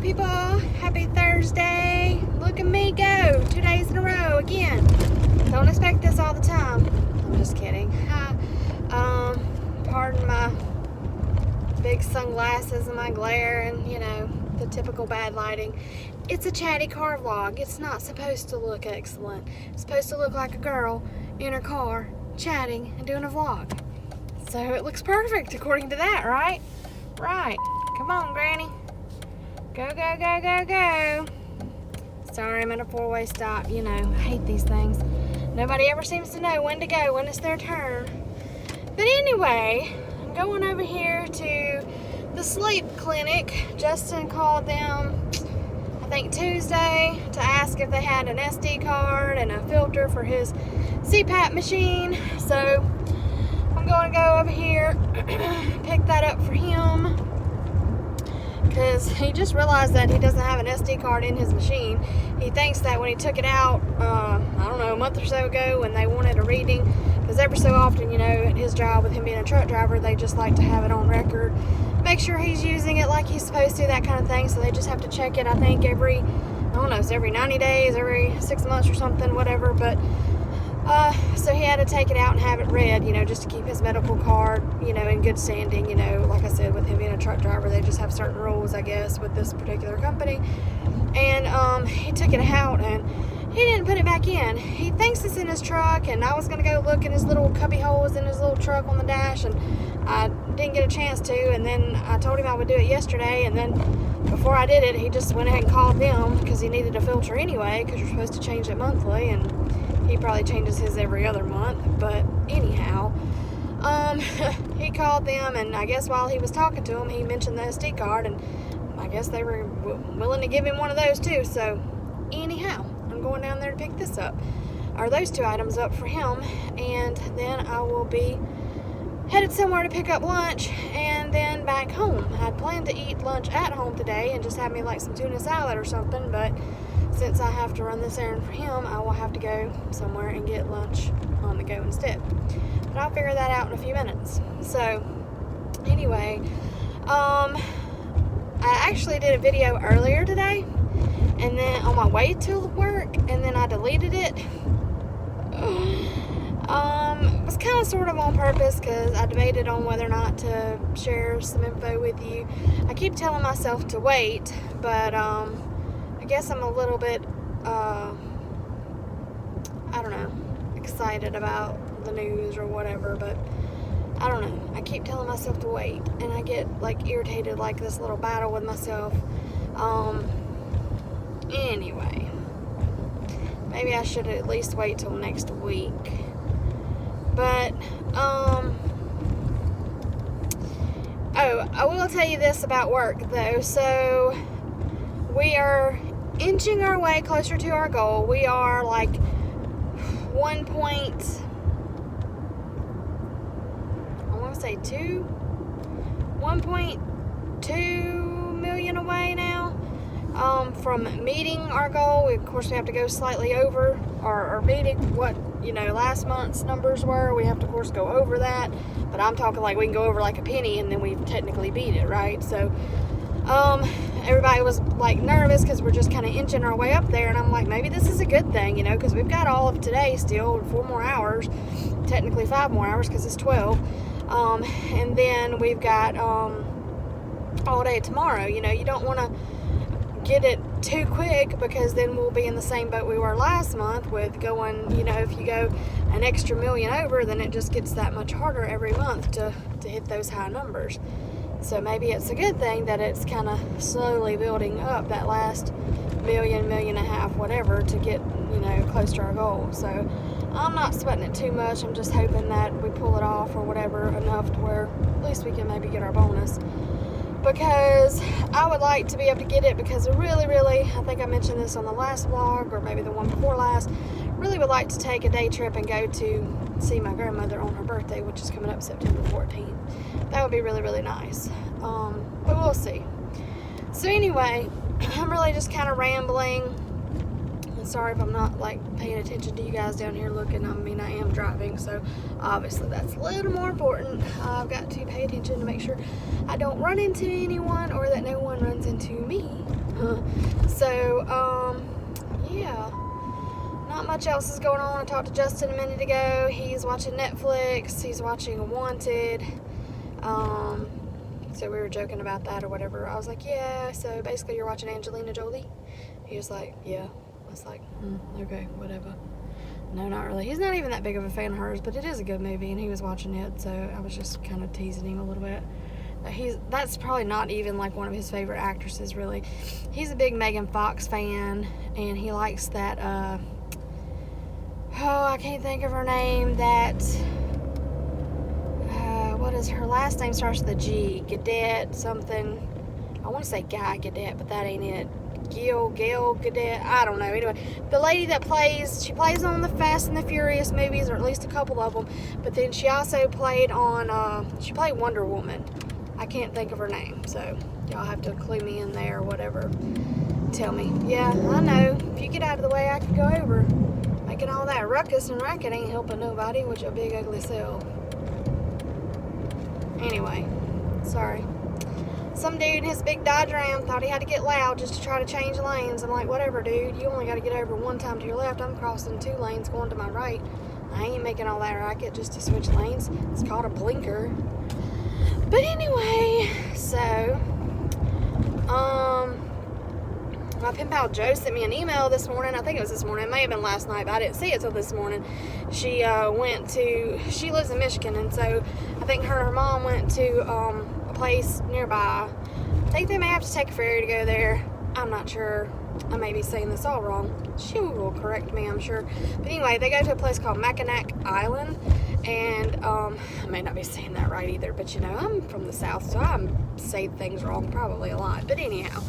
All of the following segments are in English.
people. Happy Thursday. Look at me go. 2 days in a row again. Don't expect this all the time. I'm just kidding. Pardon my big sunglasses and my glare and, you know, the typical bad lighting. It's a Chatty Car vlog. It's not supposed to look excellent. It's supposed to look like a girl in her car chatting and doing a vlog. So it looks perfect according to that, right? Right. Come on, Granny. Go, go, go, go, go. Sorry, I'm at a four-way stop. You know, I hate these things. Nobody ever seems to know when to go, when it's their turn. But anyway, I'm going over here to the sleep clinic. Justin called them, I think Tuesday, to ask if they had an SD card and a filter for his CPAP machine. So I'm going to go over here, pick that up for him, because he just realized that he doesn't have an SD card in his machine. He thinks that when he took it out, I don't know, a month or so ago when they wanted a reading, because every so often, you know, at his job with him being a truck driver, they just like to have it on record, make sure he's using it like he's supposed to, that kind of thing. So they just have to check it, I think, every, I don't know, it's every 90 days, every 6 months or something, whatever. But so he had to take it out and have it read, you know, just to keep his medical card, you know, in good standing. You know, like I said, with him being a truck driver, they just have certain rules, I guess, with this particular company. And he took it out and he didn't put it back in. He thinks it's in his truck, and I was going to go look in his little cubby holes in his little truck on the dash, and I didn't get a chance to. And then I told him I would do it yesterday, and then before I did it, he just went ahead and called them because he needed a filter anyway, because you're supposed to change it monthly, and he probably changes his every other month. But anyhow, he called them, and I guess while he was talking to them, he mentioned the SD card, and I guess they were willing to give him one of those too. So anyhow, I'm going down there to pick this up, or those two items up for him, and then I will be headed somewhere to pick up lunch and then back home. I'd planned to eat lunch at home today and just have me like some tuna salad or something, but since I have to run this errand for him, I will have to go somewhere and get lunch on the go instead. But I'll figure that out in a few minutes. So anyway, I actually did a video earlier today, and then on my way to work, and then I deleted it. It was kind of sort of on purpose, because I debated on whether or not to share some info with you. I keep telling myself to wait, but I guess I'm a little bit I don't know, excited about the news or whatever, but I don't know, I keep telling myself to wait, and I get like irritated, like this little battle with myself. Anyway, maybe I should at least wait till next week. But oh, I will tell you this about work though. So we are inching our way closer to our goal. We are like 1.2 million away now from meeting our goal. Of course, we have to go slightly over or meeting what, you know, last month's numbers were. We have to, of course, go over that, but I'm talking like we can go over like a penny and then we technically beat it, right? So everybody was like nervous because we're just kind of inching our way up there, and I'm like, maybe this is a good thing, you know, because we've got all of today still, 4 more hours, technically 5 more hours because it's 12, and then we've got all day tomorrow. You know, you don't want to get it too quick, because then we'll be in the same boat we were last month with going, you know, if you go an extra million over, then it just gets that much harder every month to hit those high numbers. So maybe it's a good thing that it's kind of slowly building up that last million and a half, whatever, to get, you know, close to our goal. So I'm not sweating it too much. I'm just hoping that we pull it off or whatever enough to where at least we can maybe get our bonus. Because I would like to be able to get it, because I really, I think I mentioned this on the last vlog, or maybe the one before last, really would like to take a day trip and go to see my grandmother on her birthday, which is coming up September 14th. That would be really nice. But we'll see. So anyway, I'm really just kind of rambling. And sorry if I'm not like paying attention to you guys down here looking. I mean, I am driving, so obviously that's a little more important. I've got to pay attention to make sure I don't run into anyone, or that no one runs into me. not much else is going on. I talked to Justin a minute ago. He's watching Netflix. He's watching Wanted. So we were joking about that or whatever. I was like, yeah, so basically you're watching Angelina Jolie? He was like, yeah. I was like, okay, whatever. No, not really. He's not even that big of a fan of hers, but it is a good movie, and he was watching it, so I was just kind of teasing him a little bit. That's probably not even like one of his favorite actresses, really. He's a big Megan Fox fan, and he likes that, I can't think of her name, that... what is her last name? Starts with a G. Gadet something. I want to say Guy Gadet, but that ain't it. Gail Gadet. I don't know. Anyway, the lady that she plays on the Fast and the Furious movies, or at least a couple of them. But then she also played on. She played Wonder Woman. I can't think of her name, so y'all have to clue me in there or whatever. Tell me. Yeah, I know. If you get out of the way, I can go over. Making all that ruckus and racket ain't helping nobody with your big ugly self. Anyway, sorry. Some dude in his big Dodge Ram thought he had to get loud just to try to change lanes. I'm like, whatever, dude. You only got to get over one time to your left. I'm crossing 2 lanes going to my right. I ain't making all that racket just to switch lanes. It's called a blinker. But anyway, so, my pen pal Joe sent me an email this morning. I think it was this morning. It may have been last night, but I didn't see it till this morning. She she lives in Michigan, and so I think her and her mom went to a place nearby. I think they may have to take a ferry to go there. I'm not sure. I may be saying this all wrong. She will correct me, I'm sure. But anyway, they go to a place called Mackinac Island, and I may not be saying that right either, but you know, I'm from the South, so I say things wrong probably a lot. But anyhow,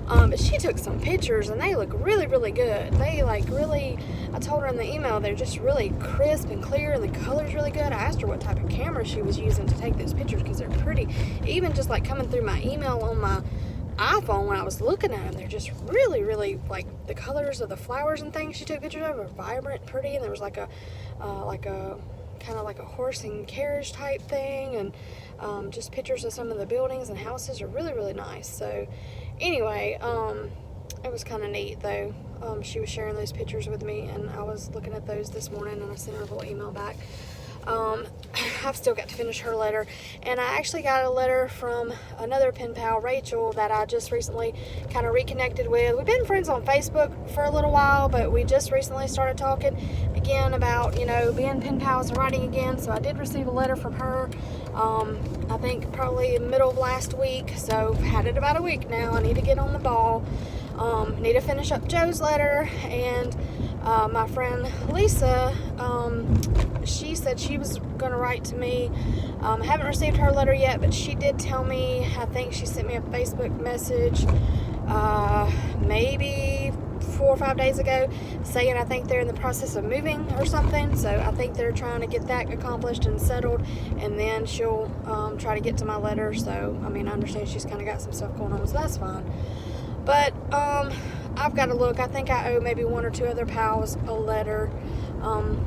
but she took some pictures, and they look really, really good. They like really, I told her in the email, they're just really crisp and clear, and the color's really good. I asked her what type of camera she was using to take those pictures, because they're pretty. Even just like coming through my email on my iPhone, when I was looking at them, they're just really, really, like, the colors of the flowers and things she took pictures of are vibrant, pretty, and there was like a kind of like a horse and carriage type thing, and just pictures of some of the buildings and houses are really, really nice. So anyway, it was kind of neat though. She was sharing those pictures with me, and I was looking at those this morning, and I sent her a little email back. I've still got to finish her letter, and I actually got a letter from another pen pal, Rachel, that I just recently kind of reconnected with. We've been friends on Facebook for a little while, but we just recently started talking again about, you know, being pen pals and writing again. So I did receive a letter from her, I think probably in the middle of last week, so I've had it about a week now. I need to get on the ball. Need to finish up Joe's letter, and my friend Lisa, she said she was going to write to me. I haven't received her letter yet, but she did tell me, I think she sent me a Facebook message maybe 4 or 5 days ago, saying I think they're in the process of moving or something. So I think they're trying to get that accomplished and settled, and then she'll try to get to my letter. So I mean, I understand she's kind of got some stuff going on, so that's fine. But I've got to look. I think I owe maybe 1 or 2 other pals a letter.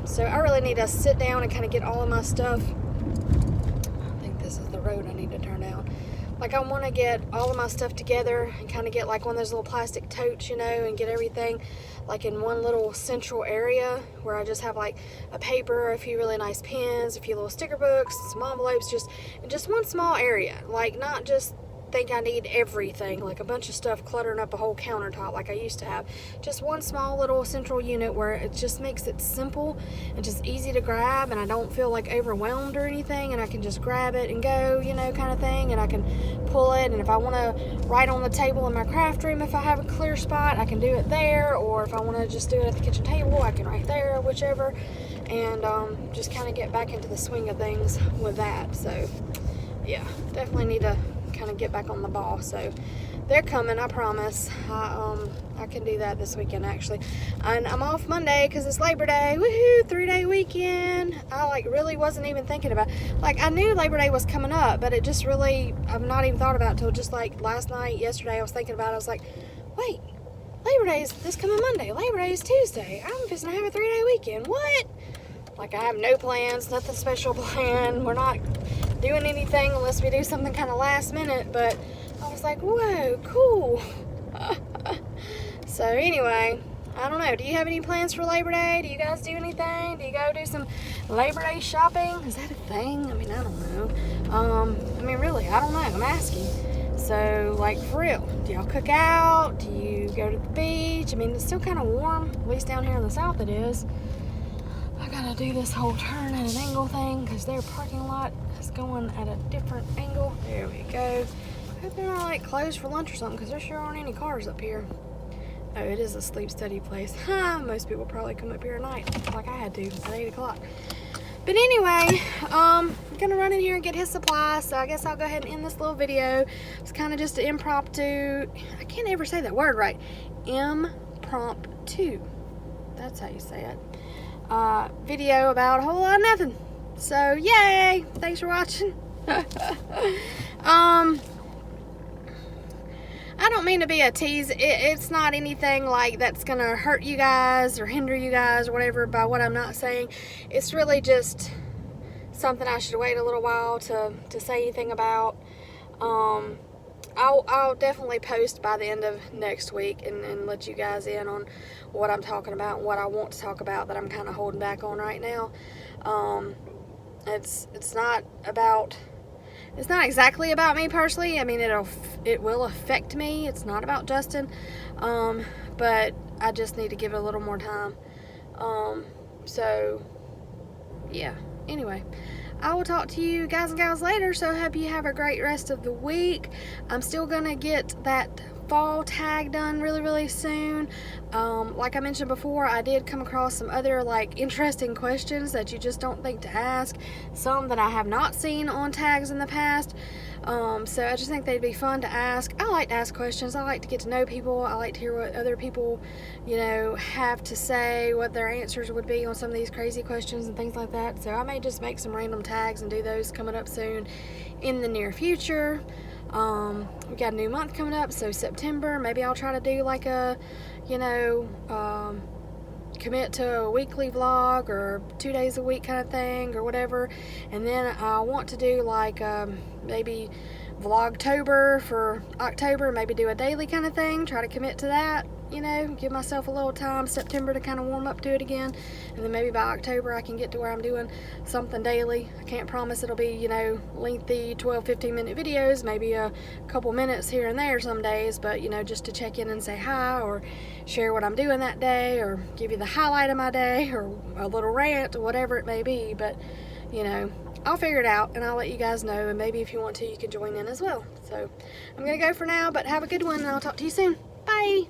So I really need to sit down and kind of get all of my stuff. I think this is the road I need to turn down. Like, I want to get all of my stuff together and kind of get like one of those little plastic totes, you know, and get everything like in one little central area where I just have like a paper, a few really nice pens, a few little sticker books, some envelopes, just one small area. Like, not just think I need everything, like a bunch of stuff cluttering up a whole countertop like I used to have. Just one small little central unit where it just makes it simple and just easy to grab, and I don't feel like overwhelmed or anything, and I can just grab it and go, you know, kind of thing, and I can pull it, and if I want to write on the table in my craft room, if I have a clear spot, I can do it there, or if I want to just do it at the kitchen table, I can write there, whichever, and just kind of get back into the swing of things with that. So yeah, definitely need to kind of get back on the ball. So they're coming, I promise. I can do that this weekend actually, and I'm off Monday because it's Labor Day. Woohoo! 3-day weekend. I like really wasn't even thinking about, like, I knew Labor Day was coming up, but it just really, I've not even thought about it till just like last night, yesterday. I was thinking about it. I was like, wait, Labor Day is this coming Monday. Labor Day is Tuesday. I'm just gonna have a 3-day weekend. What? Like, I have no plans, nothing special planned. We're not doing anything unless we do something kind of last minute, but I was like, whoa, cool. So anyway, I don't know. Do you have any plans for Labor Day? Do you guys do anything? Do you go do some Labor Day shopping? Is that a thing? I mean, I don't know. I mean, really, I don't know. I'm asking. So, like, for real, do y'all cook out? Do you go to the beach? I mean, it's still kind of warm. At least down here in the south it is. I gotta do this whole turn at an angle thing because their parking lot is going at a different angle. There we go. I hope they're not, like, closed for lunch or something because there sure aren't any cars up here. Oh, it is a sleep study place. Most people probably come up here at night like I had to at 8 o'clock. But anyway, I'm gonna run in here and get his supplies, so I guess I'll go ahead and end this little video. It's kind of just an impromptu, I can't ever say that word right, impromptu, that's how you say it, video about a whole lot of nothing. So yay, thanks for watching. I don't mean to be a tease. It's not anything like that's gonna hurt you guys or hinder you guys or whatever by what I'm not saying. It's really just something I should wait a little while to say anything about. I'll definitely post by the end of next week and let you guys in on what I'm talking about and what I want to talk about that I'm kind of holding back on right now. It's not about... It's not exactly about me personally. I mean, it will affect me. It's not about Justin, but I just need to give it a little more time. So, yeah. Anyway, I will talk to you guys and gals later. So, I hope you have a great rest of the week. I'm still gonna get that fall tag done really soon. Like I mentioned before, I did come across some other like interesting questions that you just don't think to ask, some that I have not seen on tags in the past. So I just think they'd be fun to ask. I like to ask questions. I like to get to know people. I like to hear what other people, you know, have to say, what their answers would be on some of these crazy questions and things like that. So I may just make some random tags and do those coming up soon in the near future. We got a new month coming up, so September, maybe I'll try to do like a, you know, commit to a weekly vlog or 2 days a week kind of thing or whatever. And then I want to do like maybe Vlogtober for October, maybe do a daily kind of thing, try to commit to that, you know, give myself a little time, September, to kind of warm up to it again. And then maybe by October I can get to where I'm doing something daily. I can't promise it'll be, you know, lengthy 12-15 minute videos, maybe a couple minutes here and there some days, but, you know, just to check in and say hi or share what I'm doing that day or give you the highlight of my day or a little rant or whatever it may be. But, you know, I'll figure it out and I'll let you guys know, and maybe if you want to, you can join in as well. So I'm gonna go for now, but have a good one and I'll talk to you soon. Bye.